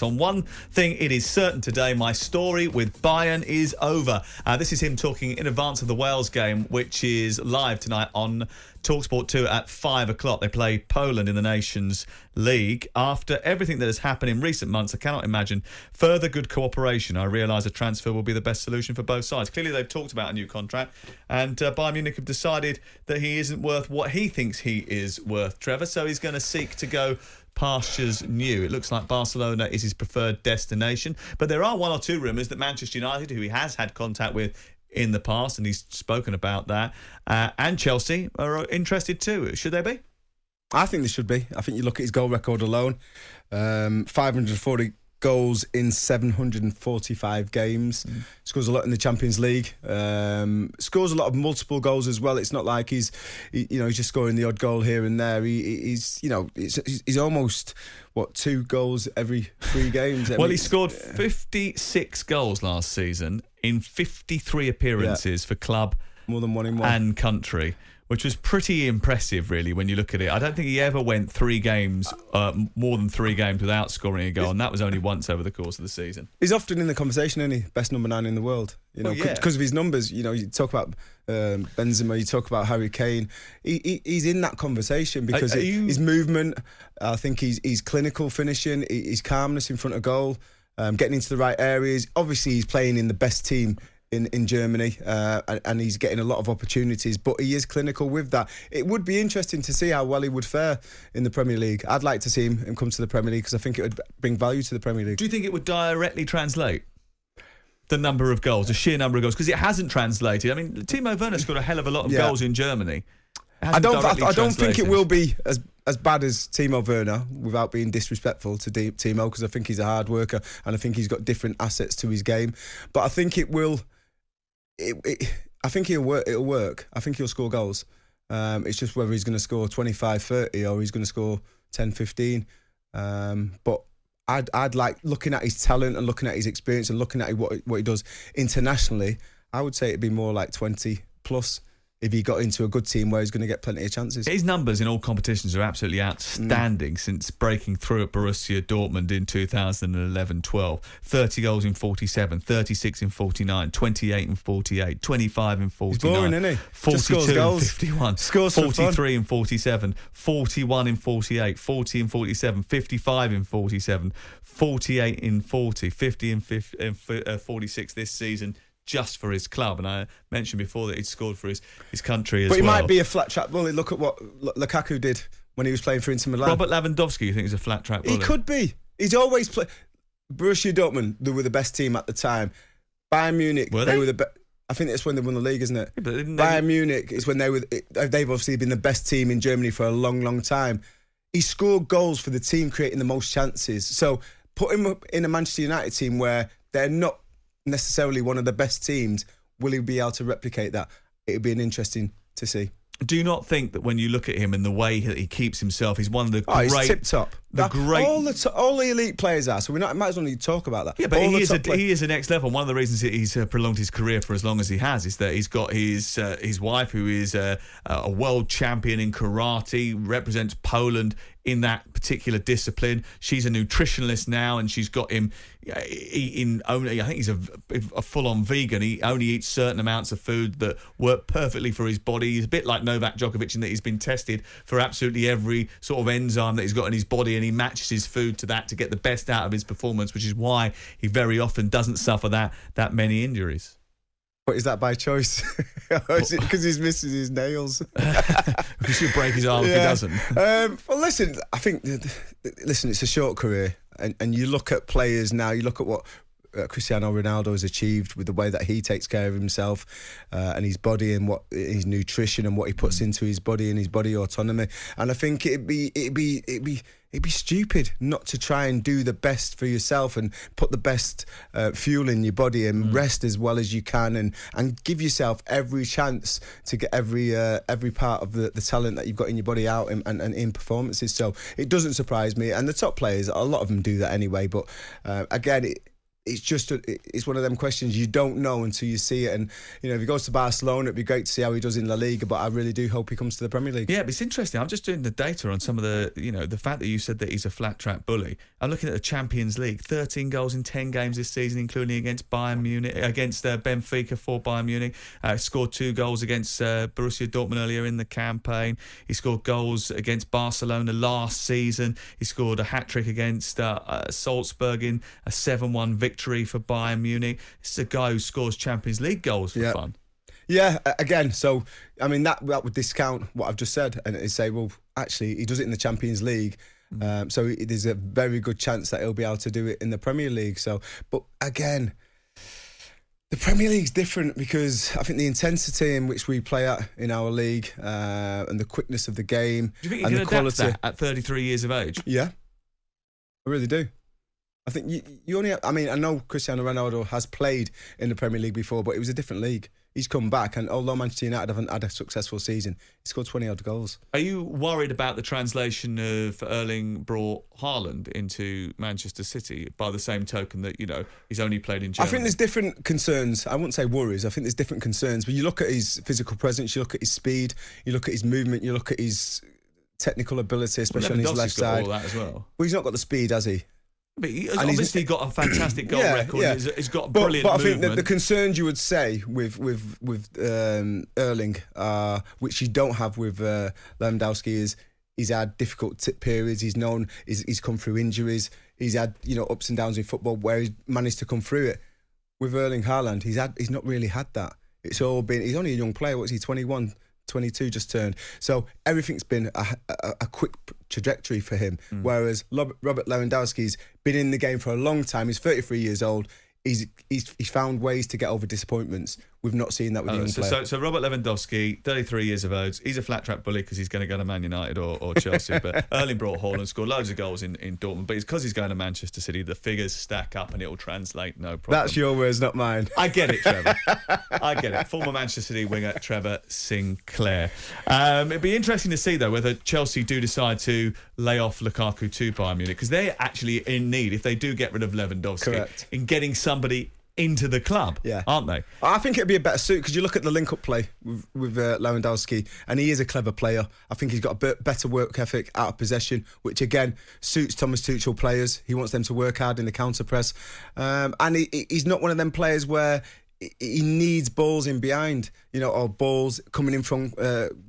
On one thing, it is certain today, my story with Bayern is over. This is him talking in advance of the Wales game, which is live tonight on talkSPORT 2 at 5 o'clock. They play Poland in the Nations League. After everything that has happened in recent months, I cannot imagine further good cooperation. I realise a transfer will be the best solution for both sides. Clearly, they've talked about a new contract, and Bayern Munich have decided that he isn't worth what he thinks he is worth, Trevor, so he's going to seek to go pastures new. It looks like Barcelona is his preferred destination, but there are one or two rumours that Manchester United, who he has had contact with in the past, and he's spoken about that, and Chelsea are interested too. Should they be? I think they should be. I think you look at his goal record alone, 540 goals in 745 games. Scores a lot in the Champions League. Scores a lot of multiple goals as well. It's not like he's just scoring the odd goal here and there. He's almost 2 goals every 3 games. Well, he scored 56 goals last season in 53 appearances for club, more than one in one, and country, which was pretty impressive, really, when you look at it. I don't think he ever went 3 games, more than 3 games without scoring a goal, and that was only once over the course of the season. He's often in the conversation, isn't he? Best number 9 in the world, because of his numbers. You talk about Benzema, you talk about Harry Kane. He's in that conversation because his movement. I think he's clinical finishing, his calmness in front of goal, getting into the right areas. Obviously, he's playing in the best team in Germany, and he's getting a lot of opportunities, but he is clinical with that. It would be interesting to see how well he would fare in the Premier League. I'd like to see him come to the Premier League because I think it would bring value to the Premier League. Do you think it would directly translate the number of goals, the sheer number of goals? Because it hasn't translated. I mean, Timo Werner scored a hell of a lot of goals in Germany. I don't think it will be as bad as Timo Werner, without being disrespectful to Timo, because I think he's a hard worker and I think he's got different assets to his game. But I think it will. I think it'll work. I think he'll score goals. It's just whether he's going to score 25, 30 or he's going to score 10, 15. But I'd like, looking at his talent and looking at his experience and looking at what he does internationally, I would say it'd be more like 20 plus if he got into a good team where he's going to get plenty of chances. His numbers in all competitions are absolutely outstanding since breaking through at Borussia Dortmund in 2011-12. 30 goals in 47, 36 in 49, 28 in 48, 25 in 49. He's boring, isn't he? 42 in 51, scores 43 in 47, 41 in 48, 40 in 47, 55 in 47, 48 in 40, 50 in 46 this season, just for his club. And I mentioned before that he'd scored for his country as well. But he might be a flat track bully. Look at what Lukaku did when he was playing for Inter Milan. Robert Lewandowski, you think, is a flat track bully? He could be. He's always played. Borussia Dortmund, they were the best team at the time. Bayern Munich, they were the best. I think that's when they won the league, isn't it? Yeah, Bayern Munich is when they've obviously been the best team in Germany for a long, long time. He scored goals for the team, creating the most chances. So put him up in a Manchester United team where they're not necessarily one of the best teams. Will he be able to replicate that? It would be interesting to see. Do you not think that when you look at him and the way that he keeps himself, he's one of the great... he's tip-top. All the elite players are, so we might as well need to talk about that. Yeah, but he is a next level. One of the reasons he's prolonged his career for as long as he has is that he's got his wife, who is a world champion in karate, represents Poland in that particular discipline. She's a nutritionalist now, and she's got him eating only, I think he's a full-on vegan. He only eats certain amounts of food that work perfectly for his body. He's a bit like Novak Djokovic in that he's been tested for absolutely every sort of enzyme that he's got in his body, and he matches his food to that to get the best out of his performance, which is why he very often doesn't suffer that many injuries. But is that by choice? Or is it because he's missing his nails? Because he'll break his arm if he doesn't. Well, listen, I think, it's a short career. And you look at players now, you look at what Cristiano Ronaldo has achieved with the way that he takes care of himself and his body and what his nutrition and what he puts into his body and his body autonomy. And I think it'd be stupid not to try and do the best for yourself and put the best fuel in your body and rest as well as you can and give yourself every chance to get every part of the talent that you've got in your body out and in performances. So it doesn't surprise me. And the top players, a lot of them do that anyway. But again, it's one of them questions you don't know until you see it. And if he goes to Barcelona, it'd be great to see how he does in La Liga, but I really do hope he comes to the Premier League. Yeah, but it's interesting. I'm just doing the data on some of the, the fact that you said that he's a flat track bully. I'm looking at the Champions League, 13 goals in 10 games this season, including against Bayern Munich, against Benfica for Bayern Munich. Scored 2 goals against Borussia Dortmund earlier in the campaign. He scored goals against Barcelona last season. He scored a hat-trick against Salzburg in a 7-1 victory for Bayern Munich. This is a guy who scores Champions League goals for fun. Yeah, again, so, I mean, that would discount what I've just said and it'd say, well, actually, he does it in the Champions League. So there's a very good chance that he'll be able to do it in the Premier League. So, but again, the Premier League's different because I think the intensity in which we play at in our league and the quickness of the game do you think and you the can quality adapt that at 33 years of age? Yeah, I really do. I think you only. I mean, I know Cristiano Ronaldo has played in the Premier League before, but it was a different league. He's come back, and although Manchester United haven't had a successful season, he scored 20-odd goals. Are you worried about the translation of Erling brought Haaland into Manchester City by the same token that, he's only played in Germany? I think there's different concerns. I wouldn't say worries. I think there's different concerns. But you look at his physical presence, you look at his speed, you look at his movement, you look at his technical ability, especially on his left side. All that as well. Well, he's not got the speed, has he? But he's obviously got a fantastic goal record. Yeah. He's got brilliant but I movement. think the concerns you would say with Erling, which you don't have with Lewandowski, is he's had difficult periods. He's come through injuries. He's had ups and downs in football where he's managed to come through it. With Erling Haaland, he's not really had that. It's all been. He's only a young player. What's he? 21. 22 just turned. So everything's been a quick trajectory for him. Whereas Robert Lewandowski's been in the game for a long time. He's 33 years old. He's found ways to get over disappointments. We've not seen that with the young player. So Robert Lewandowski, 33 years of age, he's a flat track bully because he's going to go to Man United or Chelsea. But Erling brought Haaland, scored loads of goals in Dortmund. But it's because he's going to Manchester City. The figures stack up and it'll translate, no problem. That's your words, not mine. I get it, Trevor. I get it. Former Manchester City winger Trevor Sinclair. It'd be interesting to see, though, whether Chelsea do decide to lay off Lukaku to Bayern Munich, because they're actually in need, if they do get rid of Lewandowski, in getting somebody into the club, aren't they? I think it'd be a better suit because you look at the link-up play with Lewandowski, and he is a clever player. I think he's got a better work ethic out of possession, which again suits Thomas Tuchel players. He wants them to work hard in the counter press, and he's not one of them players where he needs balls in behind, or balls coming in from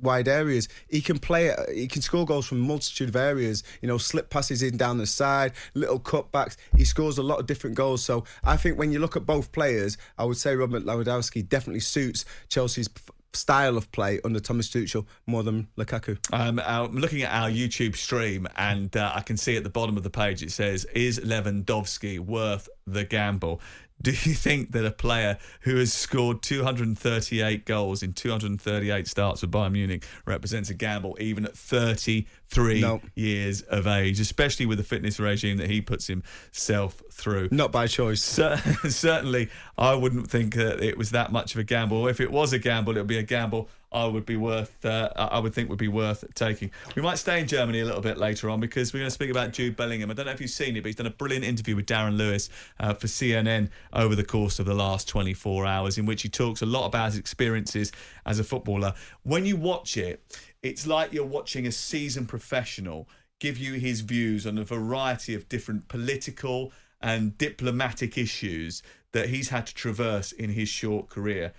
wide areas. He can play. He can score goals from a multitude of areas. Slip passes in down the side, little cutbacks. He scores a lot of different goals. So I think when you look at both players, I would say Robert Lewandowski definitely suits Chelsea's style of play under Thomas Tuchel more than Lukaku. I'm looking at our YouTube stream, and I can see at the bottom of the page it says, "Is Lewandowski worth the gamble?" Do you think that a player who has scored 238 goals in 238 starts for Bayern Munich represents a gamble even at 33 years of age, especially with the fitness regime that he puts himself through? Not by choice. Certainly, I wouldn't think that it was that much of a gamble. If it was a gamble, it would be a gamble I would think would be worth taking. We might stay in Germany a little bit later on because we're going to speak about Jude Bellingham. I don't know if you've seen it, but he's done a brilliant interview with Darren Lewis for CNN over the course of the last 24 hours, in which he talks a lot about his experiences as a footballer. When you watch it, it's like you're watching a seasoned professional give you his views on a variety of different political and diplomatic issues that he's had to traverse in his short career.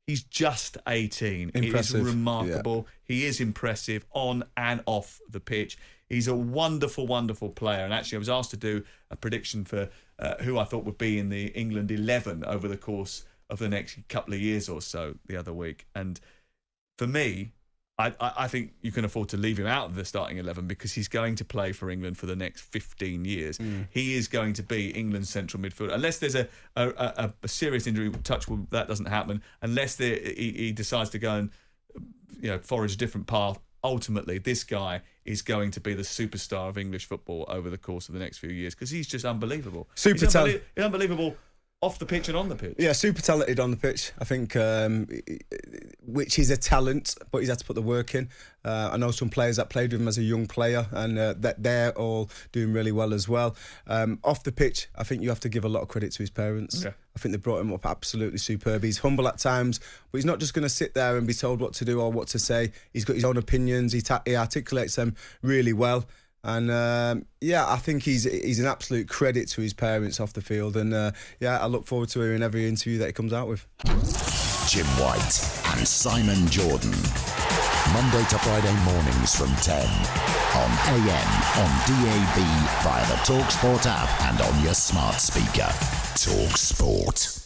He's just 18. Impressive. It is remarkable. Yeah. He is impressive on and off the pitch. He's a wonderful, wonderful player. And actually, I was asked to do a prediction for who I thought would be in the England 11 over the course of the next couple of years or so the other week. And for me, I think you can afford to leave him out of the starting 11 because he's going to play for England for the next 15 years. He is going to be England's central midfielder. Unless there's a serious injury, touch wood, that doesn't happen. Unless he decides to go and forage a different path, ultimately this guy is going to be the superstar of English football over the course of the next few years because he's just unbelievable. He's unbelievable off the pitch and on the pitch. Yeah, super talented on the pitch. I think which is a talent, but he's had to put the work in. I know some players that played with him as a young player, and that they're all doing really well as well. Off the pitch, I think you have to give a lot of credit to his parents. Yeah. I think they brought him up absolutely superb. He's humble at times, but he's not just going to sit there and be told what to do or what to say. He's got his own opinions. He articulates them really well. And I think he's an absolute credit to his parents off the field. And I look forward to hearing every interview that he comes out with. Jim White and Simon Jordan. Monday to Friday mornings from 10 on AM, on DAB, via the talkSPORT app and on your smart speaker. talkSPORT.